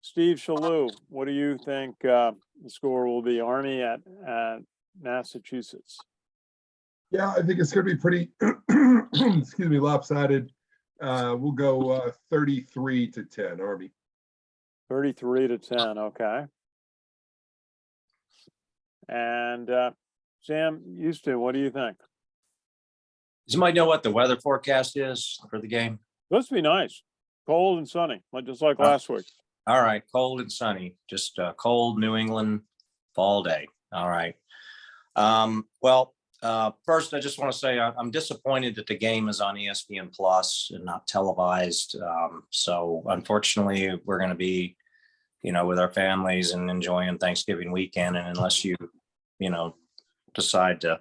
Steve Shalhoub. What do you think the score will be? Army at Massachusetts. Yeah, I think it's going to be pretty, lopsided. We'll go 33-10, Army. 33-10, okay. And Sam Houston, what do you think? Does somebody know what the weather forecast is for the game? Supposed to be nice, cold and sunny, just like last week. All right, cold and sunny, just a cold New England fall day. All right. Well, First, I just want to say I'm disappointed that the game is on ESPN Plus and not televised. So unfortunately, we're going to be, with our families and enjoying Thanksgiving weekend. And unless you decide to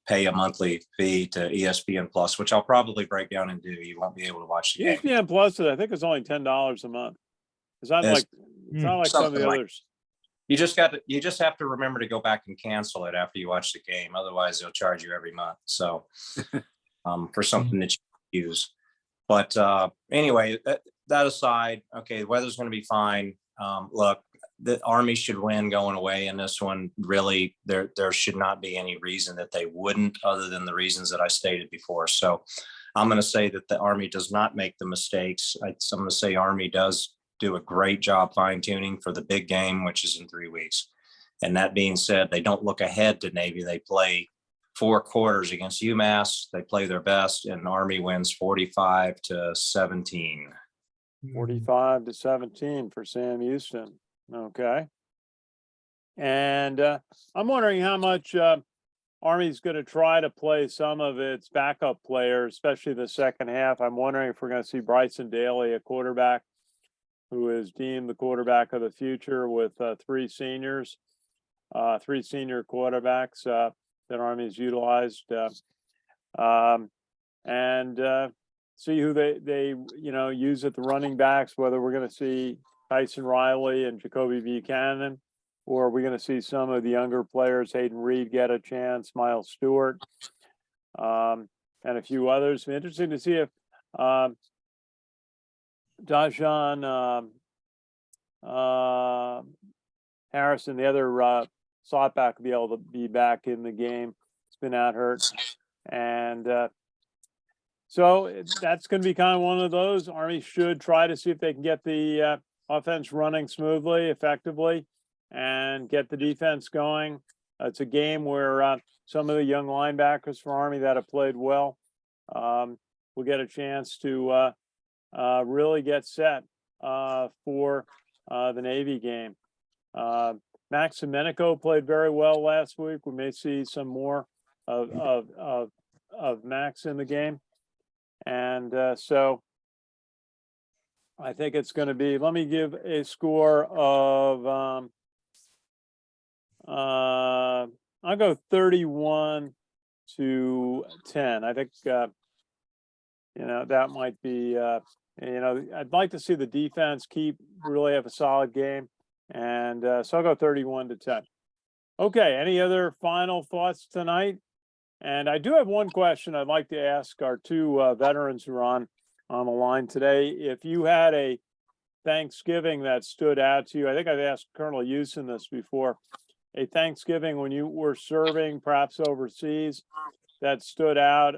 pay a monthly fee to ESPN Plus, which I'll probably break down and do, you won't be able to watch the game. ESPN Plus, I think it's only $10 a month. It's not like some of the others. You just have to remember to go back and cancel it after you watch the game. Otherwise, they'll charge you every month. So for something that you use. But anyway, that aside, okay, the weather's going to be fine. Look, the Army should win going away in this one. Really, there should not be any reason that they wouldn't, other than the reasons that I stated before. So I'm going to say that the Army does not make the mistakes. I'm going to say Army does do a great job fine-tuning for the big game, which is in 3 weeks. And that being said, they don't look ahead to Navy. They play 4 quarters against UMass. They play their best, and Army wins 45-17. 45-17 for Sam Houston. Okay. And I'm wondering how much Army's going to try to play some of its backup players, especially the second half. I'm wondering if we're going to see Bryson Daly, a quarterback who is deemed the quarterback of the future, with 3 seniors, 3 senior quarterbacks that Army's utilized, and see who they use at the running backs, whether we're going to see Tyson Riley and Jacoby Buchanan, or are we going to see some of the younger players, Hayden Reed, get a chance, Miles Stewart, and a few others. It'll be interesting to see if Dajon Harrison, the other slot back, will be able to be back in the game. It's been out hurt. And so that's going to be kind of one of those. Army should try to see if they can get the offense running smoothly, effectively, and get the defense going. It's a game where some of the young linebackers for Army that have played well will get a chance to really get set for the Navy game. Max Semenico played very well last week. We may see some more of Max in the game. And so I think it's going to be, let me give a score of, I'll go 31-10. I think, that might be, I'd like to see the defense really have a solid game. And so I'll go 31-10. Okay, any other final thoughts tonight? And I do have one question I'd like to ask our 2 veterans who are on the line today. If you had a Thanksgiving that stood out to you, I think I've asked Colonel Houston this before, a Thanksgiving when you were serving, perhaps overseas, that stood out,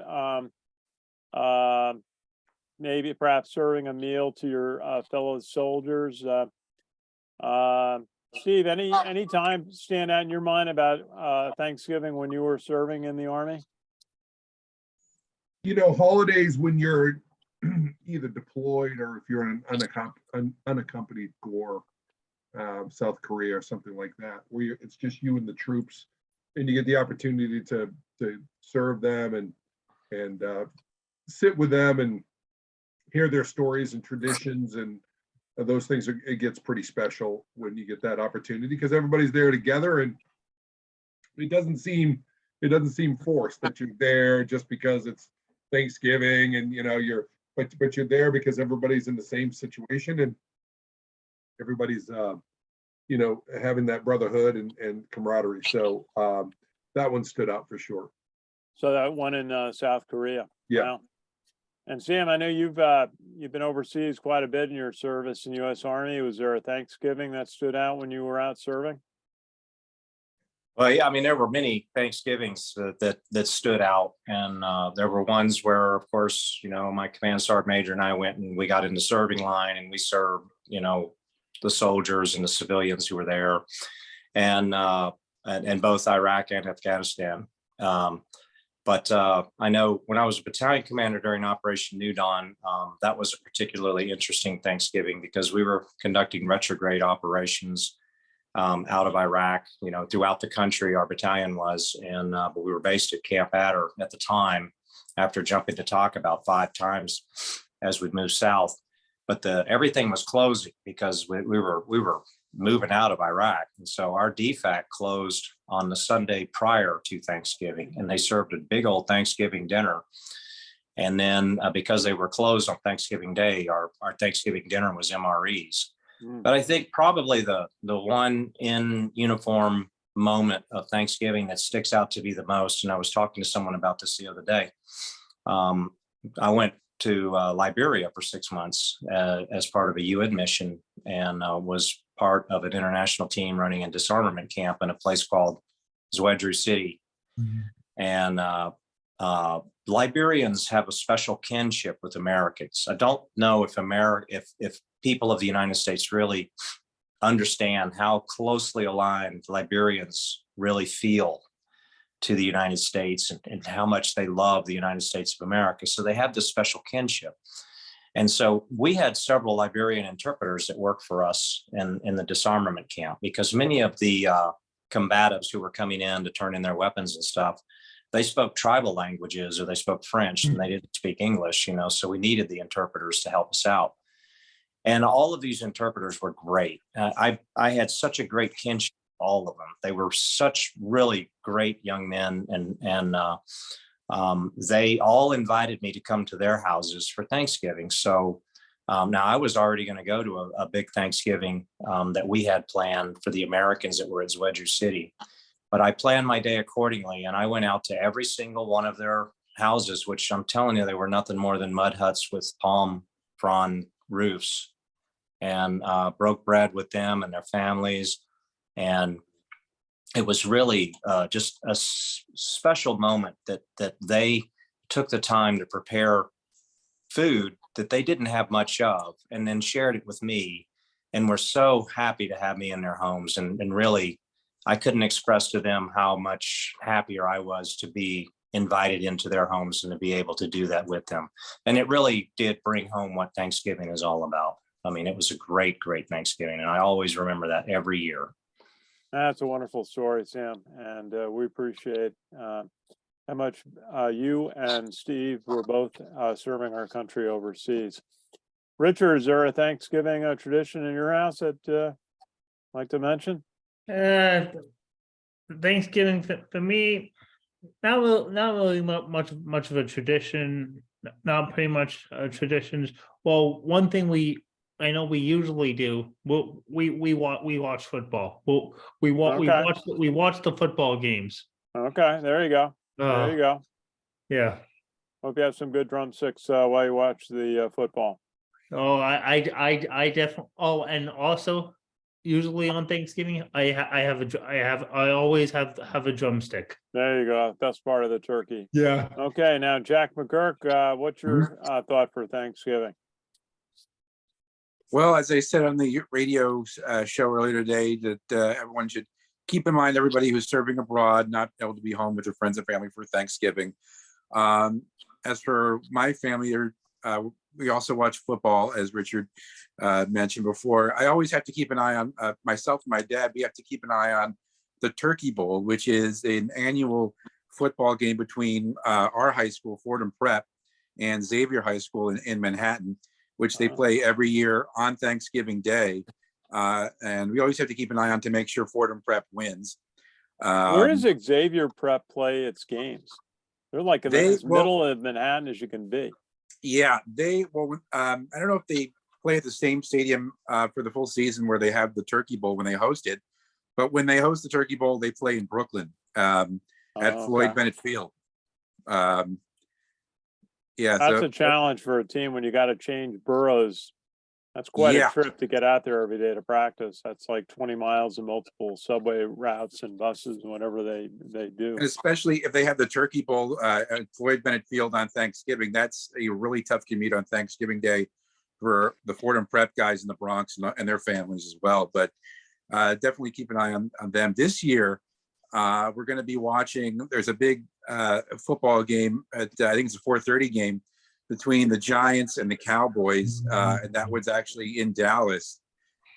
maybe perhaps serving a meal to your fellow soldiers. Steve, any time stand out in your mind about Thanksgiving when you were serving in the Army? Holidays when you're either deployed or if you're in an unaccompanied corps, South Korea or something like that, where it's just you and the troops, and you get the opportunity to serve them and sit with them and hear their stories and traditions, and those things it gets pretty special when you get that opportunity, because everybody's there together, and it doesn't seem forced that you're there just because it's Thanksgiving and but you're there because everybody's in the same situation, and everybody's having that brotherhood and camaraderie. So that one stood out for sure. So that one in South Korea. Yeah. Wow. And Sam, I know you've been overseas quite a bit in your service in U.S. Army. Was there a Thanksgiving that stood out when you were out serving? Well, yeah, I mean, there were many Thanksgivings that stood out, and there were ones where, of course, my command sergeant major and I went and we got in the serving line and we served, the soldiers and the civilians who were there, and both Iraq and Afghanistan. But I know when I was a battalion commander during Operation New Dawn, that was a particularly interesting Thanksgiving because we were conducting retrograde operations out of Iraq, throughout the country, our battalion was, and but we were based at Camp Adder at the time, after jumping to talk about 5 times as we moved south. But everything was closing because we were moving out of Iraq. And so our DFAC closed on the Sunday prior to Thanksgiving, and they served a big old Thanksgiving dinner. And then because they were closed on Thanksgiving Day, our Thanksgiving dinner was MREs. But I think probably the one in uniform moment of Thanksgiving that sticks out to be the most, and I was talking to someone about this the other day. I went to Liberia for 6 months as part of a UN mission, and was part of an international team running a disarmament camp in a place called Zwedru City. And Liberians have a special kinship with Americans. I don't know if people of the United States really understand how closely aligned Liberians really feel to the United States, and how much they love the United States of America. So they have this special kinship. And so we had several Liberian interpreters that worked for us in the disarmament camp, because many of the combatives who were coming in to turn in their weapons and stuff, they spoke tribal languages or they spoke French, and they didn't speak English, so we needed the interpreters to help us out. And all of these interpreters were great. I had such a great kinship with all of them. They were such really great young men, and they all invited me to come to their houses for Thanksgiving. So now I was already going to go to a big Thanksgiving that we had planned for the Americans that were at Zwedru City. But I planned my day accordingly, and I went out to every single one of their houses, which I'm telling you, they were nothing more than mud huts with palm frond roofs, and broke bread with them and their families. And it was really just a special moment that they took the time to prepare food that they didn't have much of, and then shared it with me, and were so happy to have me in their homes. And really, I couldn't express to them how much happier I was to be invited into their homes and to be able to do that with them. And it really did bring home what Thanksgiving is all about. I mean, it was a great, great Thanksgiving, and I always remember that every year. That's a wonderful story, Sam, and we appreciate how much you and Steve were both serving our country overseas. Richard, is there a Thanksgiving tradition in your house that you'd like to mention? Thanksgiving for me, not really much of a tradition. Not pretty much traditions. Well, one thing I know we usually do. We watch football. We watch the football games. Okay, there you go. There you go. Yeah. Hope you have some good drumsticks while you watch the football. Oh, I definitely. Oh, and also, usually on Thanksgiving, I always have a drumstick. There you go. That's part of the turkey. Yeah. Okay, now Jack McGuirk, what's your thought for Thanksgiving? Well, as I said on the radio show earlier today, that everyone should keep in mind, everybody who's serving abroad, not able to be home with their friends and family for Thanksgiving. As for my family, we also watch football, as Richard mentioned before. I always have to keep an eye on, myself and my dad, we have to keep an eye on the Turkey Bowl, which is an annual football game between our high school, Fordham Prep, and Xavier High School in Manhattan, which they play every year on Thanksgiving Day. And we always have to keep an eye on to make sure Fordham Prep wins. Where does Xavier Prep play its games? They're like in the middle of Manhattan as you can be. Yeah, I don't know if they play at the same stadium for the full season where they have the Turkey Bowl when they host it, but when they host the Turkey Bowl, they play in Brooklyn at Floyd Bennett Field. Yeah, that's a challenge for a team when you got to change boroughs. That's quite a trip to get out there every day to practice. That's like 20 miles and multiple subway routes and buses and whatever they do. And especially if they have the Turkey Bowl at Floyd Bennett Field on Thanksgiving, that's a really tough commute on Thanksgiving Day for the Fordham Prep guys in the Bronx and their families as well. But definitely keep an eye on them. This year, we're going to be watching, there's a big football game at, I think it's a 4:30 game between the Giants and the Cowboys. And that was actually in Dallas.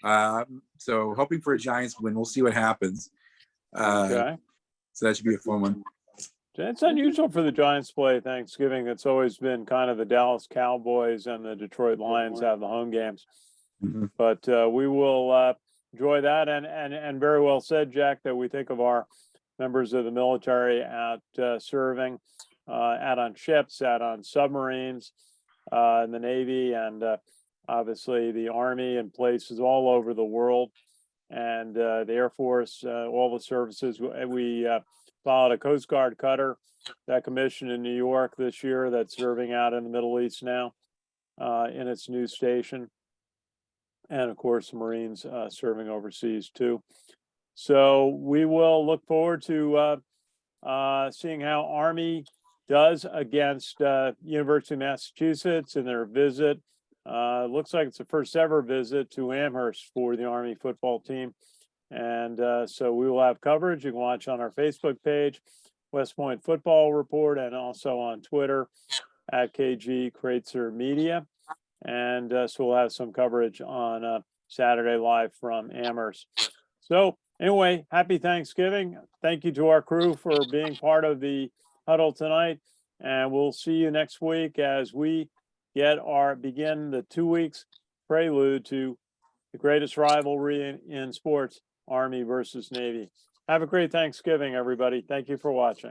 So hoping for a Giants win. We'll see what happens. Okay. So that should be a fun one. It's unusual for the Giants to play Thanksgiving. It's always been kind of the Dallas Cowboys and the Detroit Lions have the home games. Mhm. But we will enjoy that. And very well said, Jack, that we think of our members of the military out serving, out on ships, out on submarines, in the Navy, and obviously the Army and places all over the world. And the Air Force, all the services. We followed a Coast Guard cutter that commissioned in New York this year that's serving out in the Middle East now in its new station. And of course, Marines serving overseas too. So we will look forward to seeing how Army does against University of Massachusetts in their visit. Looks like it's the first ever visit to Amherst for the Army football team. And so we will have coverage. You can watch on our Facebook page, West Point Football Report, and also on Twitter at KG Kraetzer Media. And so we'll have some coverage on Saturday live from Amherst. So anyway, happy Thanksgiving. Thank you to our crew for being part of the huddle tonight. And we'll see you next week as we begin the 2 weeks prelude to the greatest rivalry in sports, Army versus Navy. Have a great Thanksgiving, everybody. Thank you for watching.